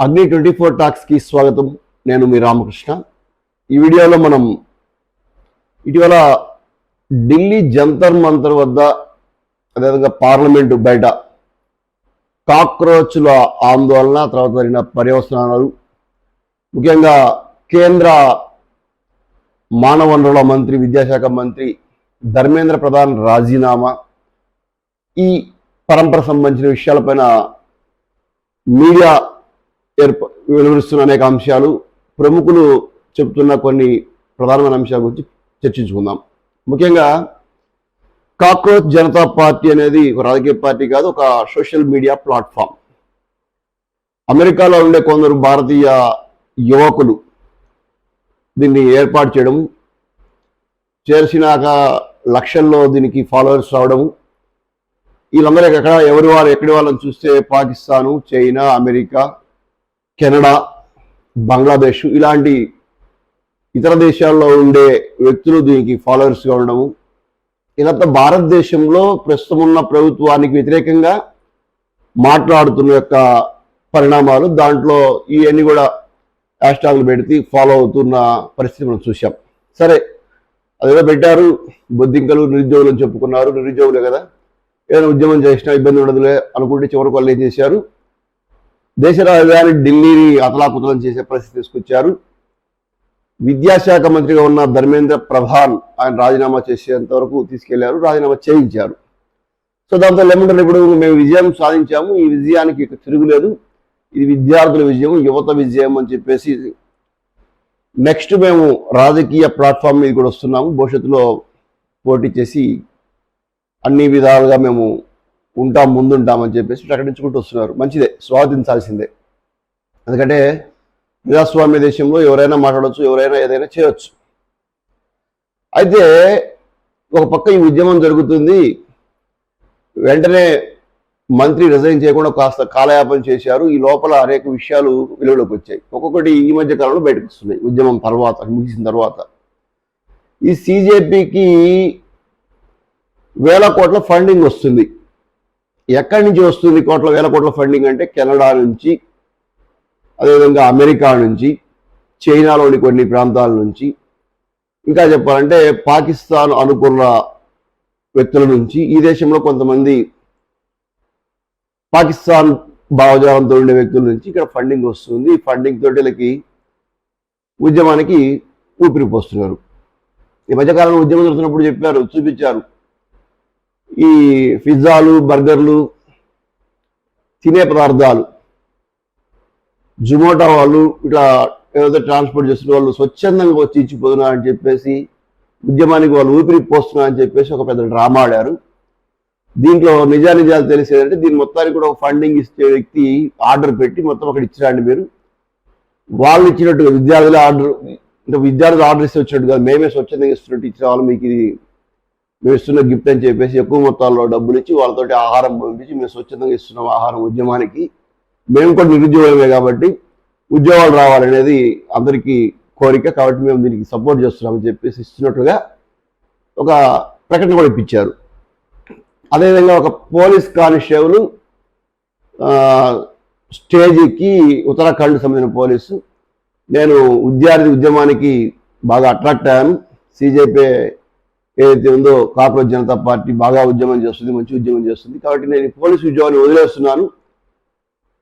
అగ్ని 24 టాక్స్కి స్వాగతం. నేను మీ రామకృష్ణ. ఈ వీడియోలో మనం ఇటీవల ఢిల్లీ జంతర్ మంతర్ వద్ద, అదేవిధంగా పార్లమెంటు బయట కాక్రోచ్ల ఆందోళన, తర్వాత జరిగిన పర్యవసానాలు, ముఖ్యంగా కేంద్ర మానవ వనరుల మంత్రి, విద్యాశాఖ మంత్రి ధర్మేంద్ర ప్రధాన్ రాజీనామా, ఈ పరంపర సంబంధించిన విషయాలపైన మీడియా వెలువరిస్తున్న అనేక అంశాలు, ప్రముఖులు చెబుతున్న కొన్ని ప్రధానమైన అంశాల గురించి చర్చించుకుందాం. ముఖ్యంగా కాక్రోచ్ జనతా పార్టీ అనేది ఒక రాజకీయ పార్టీ కాదు, ఒక సోషల్ మీడియా ప్లాట్ఫామ్. అమెరికాలో ఉండే కొందరు భారతీయ యువకులు దీన్ని ఏర్పాటు చేయడం, చేసినాక లక్షల్లో దీనికి ఫాలోవర్స్ రావడము, వీళ్ళందరూ ఎక్కడి వాళ్ళని చూస్తే Pakistan, China, America, Canada, Bangladesh ఇలాంటి ఇతర దేశాల్లో ఉండే వ్యక్తులు దీనికి ఫాలోవర్స్గా ఉండడము, ఇదంతా భారతదేశంలో ప్రస్తుతం ఉన్న ప్రభుత్వానికి వ్యతిరేకంగా మాట్లాడుతున్న యొక్క పరిణామాలు. దాంట్లో ఇవన్నీ కూడా హ్యాష్ట్యాగ్లు పెడితే ఫాలో అవుతున్న పరిస్థితి మనం చూసాం. సరే, అదేదో పెట్టారు, బొద్దింకలు నిరుద్యోగులు అని చెప్పుకున్నారు. నిరుద్యోగులే కదా, ఏదైనా ఉద్యమం చేసినా ఇబ్బంది ఉండదులే అనుకుంటే చివరికి వాళ్ళు ఏం చేశారు, దేశ రాజధాని ఢిల్లీని అతలాకుతలం చేసే పరిస్థితి తీసుకొచ్చారు. విద్యాశాఖ మంత్రిగా ఉన్న ధర్మేంద్ర ప్రధాన్ ఆయన రాజీనామా చేసేంత వరకు తీసుకెళ్లారు, రాజీనామా చేయించారు. సో దాంతో ఏమంటారు, ఇప్పుడు మేము విజయం సాధించాము, ఈ విజయానికి తిరుగులేదు, ఇది విద్యార్థుల విజయం, యువత విజయం అని చెప్పేసి నెక్స్ట్ మేము రాజకీయ ప్లాట్ఫామ్ మీద కూడా వస్తున్నాము, భవిష్యత్తులో పోటీ చేసి అన్ని విధాలుగా మేము ముందుంటామని చెప్పేసి ప్రకటించుకుంటూ వస్తున్నారు. మంచిదే, స్వాగతించాల్సిందే. ఎందుకంటే ప్రజాస్వామ్య దేశంలో ఎవరైనా మాట్లాడవచ్చు, ఎవరైనా ఏదైనా చేయవచ్చు. అయితే ఒక పక్క ఈ ఉద్యమం జరుగుతుంది, వెంటనే మంత్రి రిజైన్ చేయకుండా కాస్త కాలయాపన చేశారు. ఈ లోపల అనేక విషయాలు వెలుగులోకి వచ్చాయి. ఒక్కొక్కటి ఈ మధ్య కాలంలో బయటకు వస్తున్నాయి. ఉద్యమం తర్వాత, ముగిసిన తర్వాత ఈ సిజేపీకి వేల కోట్ల ఫండింగ్ వస్తుంది. ఎక్కడి నుంచి వస్తుంది వేల కోట్ల ఫండింగ్ అంటే కెనడా నుంచి, అదేవిధంగా అమెరికా నుంచి, చైనాలోని కొన్ని ప్రాంతాల నుంచి, ఇంకా చెప్పాలంటే పాకిస్తాన్ అనుకున్న వ్యక్తుల నుంచి, ఈ దేశంలో కొంతమంది పాకిస్తాన్ భావజాలంతో ఉండే వ్యక్తుల నుంచి ఇక్కడ ఫండింగ్ వస్తుంది. ఈ ఫండింగ్ తోటి వీళ్ళకి ఉద్యమానికి ఊపిరి పోస్తున్నారు. ఈ మధ్యకాలంలో ఉద్యమం జరుగుతున్నప్పుడు చూపించారు, ఈ పిజ్జాలు, బర్గర్లు, తినే పదార్థాలు జొమాటో వాళ్ళు ఇట్లా ఏదైతే ట్రాన్స్పోర్ట్ చేస్తున్న వాళ్ళు స్వచ్ఛందంగా వచ్చి ఇచ్చిపోతున్నారని చెప్పేసి, ఉద్యమానికి వాళ్ళు ఊపిరి పోస్తున్నారని చెప్పేసి ఒక పెద్ద డ్రామా ఆడారు. దీంట్లో నిజాలు తెలిసేదంటే, దీని మొత్తానికి కూడా ఒక ఫండింగ్ ఇచ్చే వ్యక్తి ఆర్డర్ పెట్టి మొత్తం అక్కడ ఇచ్చిరండి మీరు, వాళ్ళు ఇచ్చినట్టుగా విద్యార్థులు ఆర్డర్ ఇస్తే వచ్చినట్టుగా మేమే స్వచ్ఛందంగా ఇస్తున్నట్టు ఇచ్చిన వాళ్ళు మీకు ఇది మేము ఇస్తున్న గిఫ్ట్ అని చెప్పేసి ఎక్కువ మొత్తాల్లో డబ్బులు ఇచ్చి వాళ్ళతోటి ఆహారం పంపించి మేము స్వచ్ఛందంగా ఇస్తున్నాం ఆహారం ఉద్యమానికి, మేము కూడా నిరుద్యోగమే కాబట్టి ఉద్యోగాలు రావాలనేది అందరికీ కోరిక, కాబట్టి మేము దీనికి సపోర్ట్ చేస్తున్నామని చెప్పేసి ఇస్తున్నట్లుగా ఒక ప్రకటన కూడా ఇప్పించారు. అదేవిధంగా ఒక పోలీస్ కానిస్టేబుల్ స్టేజ్కి, ఉత్తరాఖండ్ సంబంధించిన పోలీసు, నేను ఉద్యమానికి బాగా అట్రాక్ట్ అయ్యాను, సిజేపీ ఏదైతే ఉందో కాక్రోచ్ జనతా పార్టీ బాగా ఉద్యమం చేస్తుంది, మంచి ఉద్యమం చేస్తుంది, కాబట్టి నేను పోలీసు ఉద్యోగాన్ని వదిలేస్తున్నాను,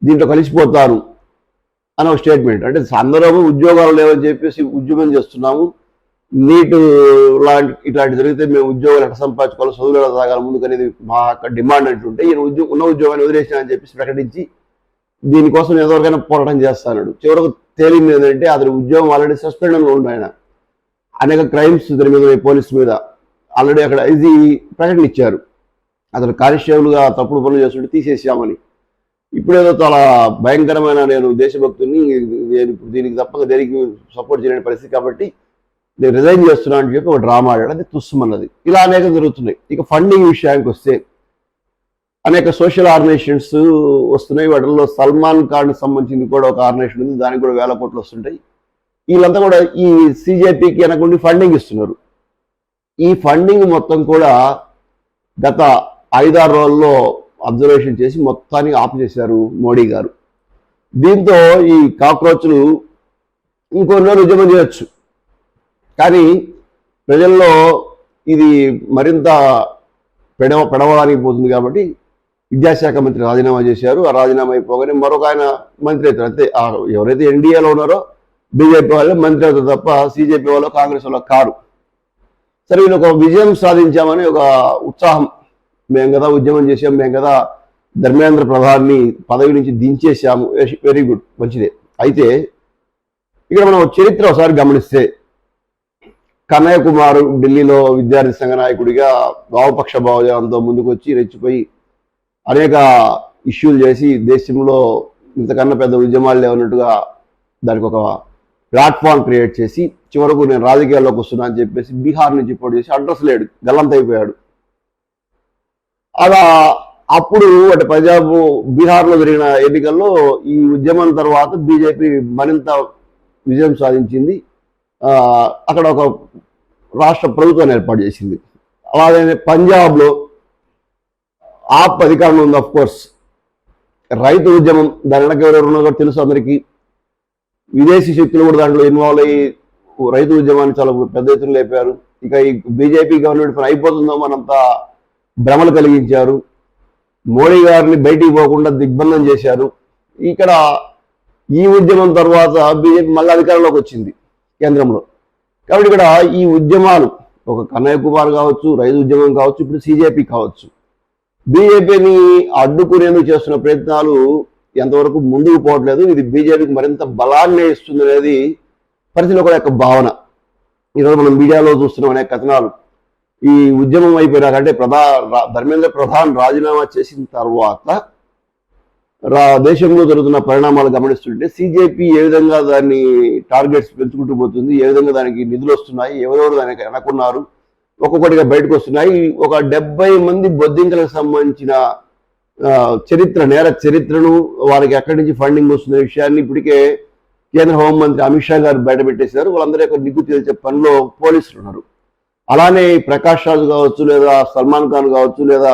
దీంట్లో కలిసిపోతాను అని ఒక స్టేట్మెంట్. అంటే అందరూ ఉద్యోగాలు లేవని చెప్పేసి ఉద్యమం చేస్తున్నాము, నీట్ ఇట్లాంటి జరిగితే మేము ఉద్యోగాలు ఎట్లా సంపాదించుకోవాలి, చదువులు ఎలా సాగాలి ముందుకు అనేది మా డిమాండ్ అంటుంటే, ఈయన ఉన్న ఉద్యోగాన్ని వదిలేసినా అని చెప్పేసి ప్రకటించి దీనికోసం ఎవరికైనా పోరాటం చేస్తాడు. చివరకు తేలింది ఏంటంటే అతని ఉద్యోగం ఆల్రెడీ సస్పెండన్లో ఉంది, ఆయన అనేక క్రైమ్స్ దాని మీద పోలీసు మీద ఆల్రెడీ అక్కడ ఇది ప్రకటన ఇచ్చారు, అతను కానిస్టేబుల్గా తప్పుడు పనులు చేస్తుంటే తీసేసామని. ఇప్పుడేదో చాలా భయంకరమైన నేను దేశభక్తుని, నేను దీనికి తప్పక దేనికి సపోర్ట్ చేయలేని పరిస్థితి కాబట్టి నేను రిజైన్ చేస్తున్నాను అని చెప్పి ఒక డ్రామా ఆడాడు, అది తుస్సుమన్నది. ఇలా అనేక జరుగుతున్నాయి. ఇక ఫండింగ్ విషయానికి వస్తే అనేక సోషల్ ఆర్గనైజేషన్స్ వస్తున్నాయి. వాటిల్లో సల్మాన్ ఖాన్ సంబంధించింది కూడా ఒక ఆర్గనైజేషన్ ఉంది, దానికి కూడా వేల కోట్లు వస్తుంటాయి. వీళ్ళంతా కూడా ఈ సిజేపీకి వెనకుండి ఫండింగ్ ఇస్తున్నారు. ఈ ఫండింగ్ మొత్తం కూడా గత 5-6 రోజుల్లో అబ్జర్వేషన్ చేసి మొత్తాన్ని ఆపు చేశారు మోడీ గారు. దీంతో ఈ కాక్రోచ్లు ఇంకొన్ని రోజులు ఉద్యమం చేయొచ్చు, కానీ ప్రజల్లో ఇది మరింత పెడవడానికి పోతుంది. కాబట్టి విద్యాశాఖ మంత్రి రాజీనామా చేశారు. ఆ రాజీనామా అయిపోగానే మరొక ఆయన మంత్రి అవుతారు. అంతే, ఎవరైతే ఎన్డీఏలో ఉన్నారో బీజేపీ వాళ్ళు మంత్రి అవుతారు తప్ప సీజేపీ వాళ్ళు కాంగ్రెస్ వాళ్ళు కారు. సరే, వీళ్ళు ఒక విజయం సాధించామని ఒక ఉత్సాహం, మేము కదా ఉద్యమం చేసాం, మేము కదా ధర్మేంద్ర ప్రధాన్ని పదవి నుంచి దించేసాము, వెరీ గుడ్, మంచిదే. అయితే ఇక్కడ మనం చరిత్ర ఒకసారి గమనిస్తే, కన్నయ్య కుమార్ ఢిల్లీలో విద్యార్థి సంఘ నాయకుడిగా వామపక్ష భావజాలంతో ముందుకు వచ్చి రెచ్చిపోయి అనేక ఇష్యూలు చేసి దేశంలో ఇంతకన్నా పెద్ద ఉద్యమాలు లేవన్నట్టుగా దానికి ఒక ప్లాట్ఫామ్ క్రియేట్ చేసి చివరకు నేను రాజకీయాల్లోకి వస్తున్నా అని చెప్పేసి బీహార్ నుంచి పోటీ చేసి అడ్రస్ లేడు, గల్లంత అయిపోయాడు. అలా అప్పుడు అంటే పంజాబ్ బీహార్లో జరిగిన ఎన్నికల్లో ఈ ఉద్యమం తర్వాత బీజేపీ మరింత విజయం సాధించింది. అక్కడ ఒక రాష్ట్ర ప్రభుత్వాన్ని ఏర్పాటు చేసింది. అలాగే పంజాబ్లో ఆప్ అధికారంలో ఉంది. ఆఫ్ కోర్స్ రైతు ఉద్యమం, దాని వెనక ఎవరెవరు ఉన్నారో తెలుసు అందరికీ. విదేశీ శక్తులు కూడా దాంట్లో ఇన్వాల్వ్ అయ్యి రైతు ఉద్యమాన్ని చాలా పెద్ద ఎత్తున లేపారు. ఇక ఈ బీజేపీ గవర్నమెంట్ పని అయిపోతుందో మనంతా భ్రమలు కలిగించారు. మోడీ గారిని బయటికి పోకుండా దిగ్బంధం చేశారు. ఇక్కడ ఈ ఉద్యమం తర్వాత బీజేపీ మళ్ళీ అధికారంలోకి వచ్చింది కేంద్రంలో. కాబట్టి ఇక్కడ ఈ ఉద్యమాలు, ఒక కన్నయ్య కుమార్ కావచ్చు, రైతు ఉద్యమం కావచ్చు, ఇప్పుడు సీజేపీ కావచ్చు, బీజేపీని అడ్డుకునేందుకు చేస్తున్న ప్రయత్నాలు ఎంతవరకు ముందుకు పోవట్లేదు. ఇది బీజేపీకి మరింత బలాన్ని ఇస్తుంది అనేది పరిధిలో కూడా యొక్క భావన. ఈరోజు మనం మీడియాలో చూస్తున్నాం అనేక కథనాలు. ఈ ఉద్యమం అయిపోయినాకంటే ధర్మేంద్ర ప్రధాన్ రాజీనామా చేసిన తర్వాత దేశంలో జరుగుతున్న పరిణామాలు గమనిస్తుంటే సీజేపీ ఏ విధంగా దాన్ని టార్గెట్స్ పెంచుకుంటూ పోతుంది, ఏ విధంగా దానికి నిధులు వస్తున్నాయి, ఎవరెవరు దానికి వెనకున్నారు, ఒక్కొక్కటిగా బయటకు వస్తున్నాయి. ఒక 70 మంది బొద్దింకలకు సంబంధించిన నేర చరిత్రను, వారికి ఎక్కడి నుంచి ఫండింగ్ వస్తున్న విషయాన్ని ఇప్పటికే కేంద్ర హోంమంత్రి అమిత్ షా గారు బయట పెట్టేశారు. వాళ్ళందరూ యొక్క నిగ్గు తేల్చే పనిలో పోలీసులు ఉన్నారు. అలానే ప్రకాష్ రాజు కావచ్చు, లేదా సల్మాన్ ఖాన్ కావచ్చు, లేదా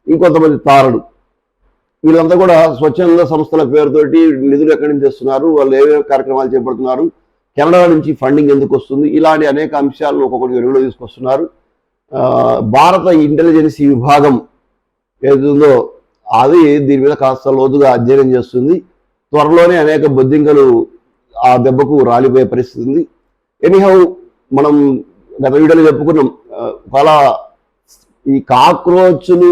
ఇంకొంతమంది తారడు, వీళ్ళంతా కూడా స్వచ్ఛంద సంస్థల పేరుతోటి నిధులు ఎక్కడి నుంచి వస్తున్నారు, వాళ్ళు ఏమేమి కార్యక్రమాలు చేపడుతున్నారు, కెనడా నుంచి ఫండింగ్ ఎందుకు వస్తుంది, ఇలాంటి అనేక అంశాలను ఒక్కొక్కటి వెలుగులో తీసుకొస్తున్నారు. భారత ఇంటెలిజెన్స్ విభాగం ఏదుందో అది దీని మీద కాస్త లోతుగా అధ్యయనం చేస్తుంది. త్వరలోనే అనేక బొద్దింకలు ఆ దెబ్బకు రాలిపోయే పరిస్థితి ఉంది. ఎనీహౌ, మనం గత వీడియోలో చెప్పుకున్నాం, చాలా ఈ కాక్రోచ్లు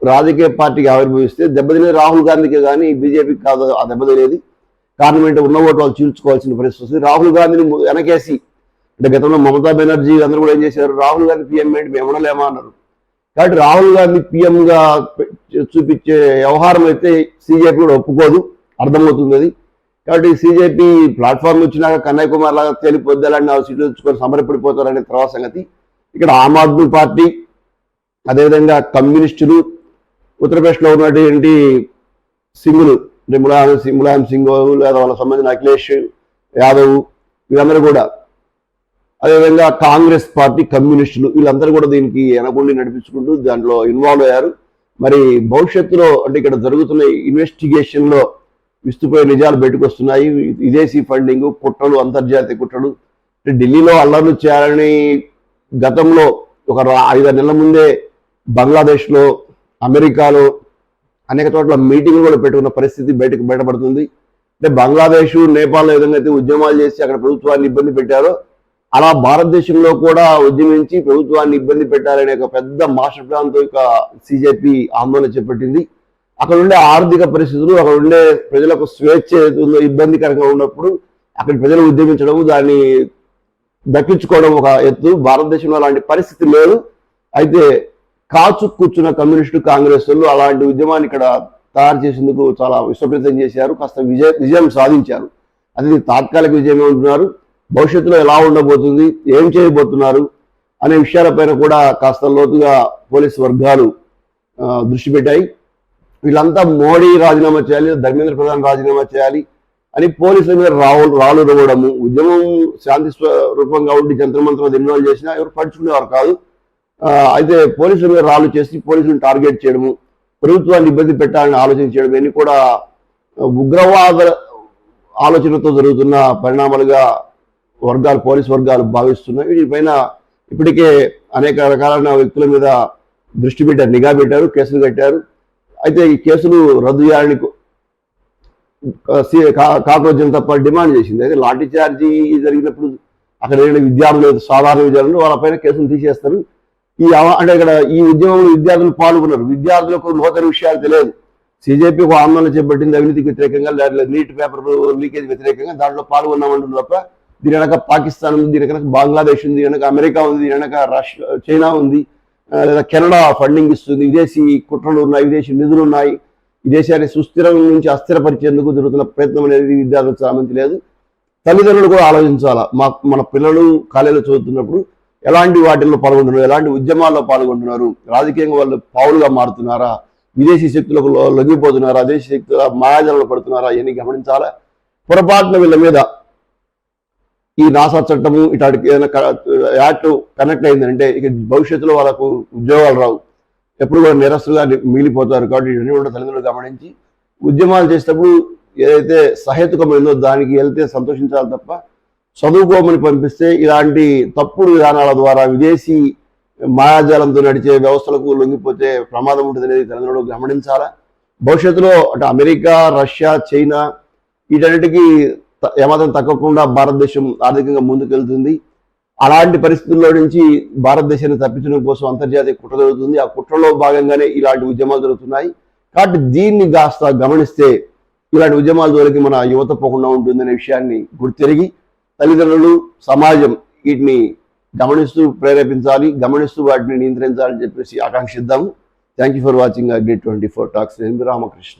రాజకీయ పార్టీకి ఆవిర్భవిస్తే దెబ్బతినేది రాహుల్ గాంధీకే కానీ బీజేపీకి కాదు ఆ దెబ్బతినేది. కారణం ఏంటంటే ఉన్న ఓటు వాళ్ళు చీల్చుకోవాల్సిన పరిస్థితి వస్తుంది. రాహుల్ గాంధీని వెనకేసి, అంటే గతంలో మమతా బెనర్జీ అందరూ కూడా ఏం చేశారు, రాహుల్ గాంధీ పీఎం ఏంటి మేము ఉండలేమా అన్నారు. కాబట్టి రాహుల్ గాంధీ పీఎంగా చూపించే వ్యవహారం అయితే సీజేపీ కూడా ఒప్పుకోదు, అర్థమవుతుంది అది. కాబట్టి సీజేపీ ప్లాట్ఫామ్ వచ్చినాక కన్నయ్య కుమార్ లాగా తేలిపోద్ది, అలాంటి 4 సీట్లు తెచ్చుకొని సమరపడిపోతారనే తర్వాత సంగతి. ఇక్కడ ఆమ్ ఆద్మీ పార్టీ, అదేవిధంగా కమ్యూనిస్టులు, ఉత్తరప్రదేశ్లో ఉన్నటువంటి సింగులు, ములాయం సింగ్ లేదా వాళ్ళకి సంబంధించిన అఖిలేష్ యాదవ్, వీళ్ళందరూ కూడా, అదేవిధంగా కాంగ్రెస్ పార్టీ, కమ్యూనిస్టులు, వీళ్ళందరూ కూడా దీనికి వెనకుండి నడిపించుకుంటూ దాంట్లో ఇన్వాల్వ్ అయ్యారు. మరి భవిష్యత్తులో అంటే ఇక్కడ జరుగుతున్న ఇన్వెస్టిగేషన్లో విస్తుపోయే నిజాలు బయటకు వస్తున్నాయి. విదేశీ ఫండింగ్, కుట్రలు, అంతర్జాతీయ కుట్రలు. ఢిల్లీలో అల్లర్లు చేయాలని గతంలో ఒక 5-6 నెలల ముందే బంగ్లాదేశ్లో, అమెరికాలో అనేక చోట్ల మీటింగ్లు కూడా పెట్టుకున్న పరిస్థితి బయటపడుతుంది. అంటే బంగ్లాదేశ్, నేపాల్ ఏ విధంగా అయితే ఉద్యమాలు చేసి అక్కడ ప్రభుత్వాన్ని ఇబ్బంది పెట్టారో, అలా భారతదేశంలో కూడా ఉద్యమించి ప్రభుత్వాన్ని ఇబ్బంది పెట్టాలనే ఒక పెద్ద మాస్టర్ ప్లాన్తో ఇక సీజేపీ ఆందోళన చేపట్టింది. అక్కడ ఉండే ఆర్థిక పరిస్థితులు, అక్కడ ఉండే ప్రజలకు స్వేచ్ఛ ఇబ్బందికరంగా ఉన్నప్పుడు అక్కడ ప్రజలు ఉద్యమించడం, దాన్ని దక్కించుకోవడం ఒక ఎత్తు. భారతదేశంలో అలాంటి పరిస్థితి లేదు. అయితే కాచు కూర్చున్న కమ్యూనిస్టు, కాంగ్రెస్ వాళ్ళు అలాంటి ఉద్యమాన్ని ఇక్కడ తయారు చేసేందుకు చాలా విశ్వప్రయత్నం చేశారు, కాస్త విజయం సాధించారు. అది తాత్కాలిక విజయం ఉంటున్నారు. భవిష్యత్తులో ఎలా ఉండబోతుంది, ఏం చేయబోతున్నారు అనే విషయాలపైన కూడా కాస్త లోతుగా పోలీసు వర్గాలు దృష్టి పెట్టాయి. వీళ్ళంతా మోడీ రాజీనామా చేయాలి, ధర్మేంద్ర ప్రధాన్ రాజీనామా చేయాలి అని పోలీసుల మీద రాళ్ళు రవ్వడము, ఉద్యమం శాంతి రూపంగా ఉండి జంత్రమంత్రం ఇన్వాల్వ్ చేసినా ఎవరు పడుచుకునేవారు కాదు. అయితే పోలీసుల మీద రాళ్ళు చేసి పోలీసులను టార్గెట్ చేయడము, ప్రభుత్వాన్ని ఇబ్బంది పెట్టాలని ఆలోచన చేయడం, ఇవన్నీ కూడా ఉగ్రవాద ఆలోచనతో జరుగుతున్న పరిణామాలుగా పోలీస్ వర్గాలు భావిస్తున్నాయి. వీటిపైన ఇప్పటికే అనేక రకాలైన వ్యక్తుల మీద దృష్టి పెట్టారు, నిఘా పెట్టారు, కేసులు కట్టారు. అయితే ఈ కేసులు రద్దు చేయాలని కాక్రోచ్ జనతా పార్టీ డిమాండ్ చేసింది. అయితే లాఠీ చార్జీ జరిగినప్పుడు అక్కడ విద్యార్థులు, సాధారణ విద్యార్థులు, వాళ్ళపైన కేసులు తీసేస్తారు. అంటే ఇక్కడ ఈ ఉద్యమంలో విద్యార్థులు పాల్గొన్నారు. విద్యార్థులకు నూతన విషయాలు తెలియదు. సిజేపీ ఒక ఆందోళన చేపట్టింది అవినీతికి వ్యతిరేకంగా, నీట్ పేపర్ లీకేజ్ వ్యతిరేకంగా. దాంట్లో పాల్గొన్నామంటుంది తప్ప దీని వెనక పాకిస్తాన్ ఉంది, దీని వెనక బంగ్లాదేశ్ ఉంది, దీని వెనక అమెరికా ఉంది, దీని వెనక చైనా ఉంది, లేదా కెనడా ఫండింగ్ ఇస్తుంది, విదేశీ కుట్రలు ఉన్నాయి, విదేశీ నిధులు ఉన్నాయి, ఈ దేశాన్ని సుస్థిరం నుంచి అస్థిరపరిచేందుకు జరుగుతున్న ప్రయత్నం అనేది విద్యార్థులకు సంబంధించి లేదు. తల్లిదండ్రులు కూడా ఆలోచించాలా. మన పిల్లలు కాలేజీలో చదువుతున్నప్పుడు ఎలాంటి వాటిల్లో పాల్గొంటున్నారు, ఎలాంటి ఉద్యమాల్లో పాల్గొంటున్నారు, రాజకీయంగా వాళ్ళు పావులుగా మారుతున్నారా, విదేశీ శక్తులకు లొంగిపోతున్నారా, విదేశీ శక్తుల మాయాజాలలో పడుతున్నారా, ఇవన్నీ గమనించాలా. పొరపాటున వీళ్ళ మీద ఈ నాసా చట్టము ఇటానికి ఏదైనా యాక్ట్ కనెక్ట్ అయిందంటే ఇక భవిష్యత్తులో వాళ్ళకు ఉద్యోగాలు రావు, ఎప్పుడు కూడా నిరస్తులుగా మిగిలిపోతారు. కాబట్టి ఇవన్నీ కూడా తల్లిదండ్రులు గమనించి ఉద్యమాలు చేసేటప్పుడు ఏదైతే సహేతుకమైందో దానికి వెళ్తే సంతోషించాలి తప్ప చదువుకోమని పంపిస్తే ఇలాంటి తప్పుడు విధానాల ద్వారా విదేశీ మాయాజాలంతో నడిచే వ్యవస్థలకు లొంగిపోతే ప్రమాదం ఉంటుంది అనేది తల్లిదండ్రులు గమనించాలా. భవిష్యత్తులో అటు అమెరికా, రష్యా, చైనా వీటన్నిటికీ ఏమాత్రం తగ్గకుండా భారతదేశం ఆర్థికంగా ముందుకెళ్తుంది. అలాంటి పరిస్థితుల్లో నుంచి భారతదేశాన్ని తప్పించడం కోసం అంతర్జాతీయ కుట్ర జరుగుతుంది. ఆ కుట్రలో భాగంగానే ఇలాంటి ఉద్యమాలు జరుగుతున్నాయి. కాబట్టి దీన్ని కాస్త గమనిస్తే ఇలాంటి ఉద్యమాల జోలికి మన యువత పోకుండా ఉంటుందనే విషయాన్ని గుర్తెరిగి తల్లిదండ్రులు, సమాజం వీటిని గమనిస్తూ ప్రేరేపించాలి, గమనిస్తూ వాటిని నియంత్రించాలని చెప్పేసి ఆకాంక్షిద్దాము. థ్యాంక్ యూ ఫర్ వాచింగ్ అగ్ని 24 టాక్స్. నేను రామకృష్ణ.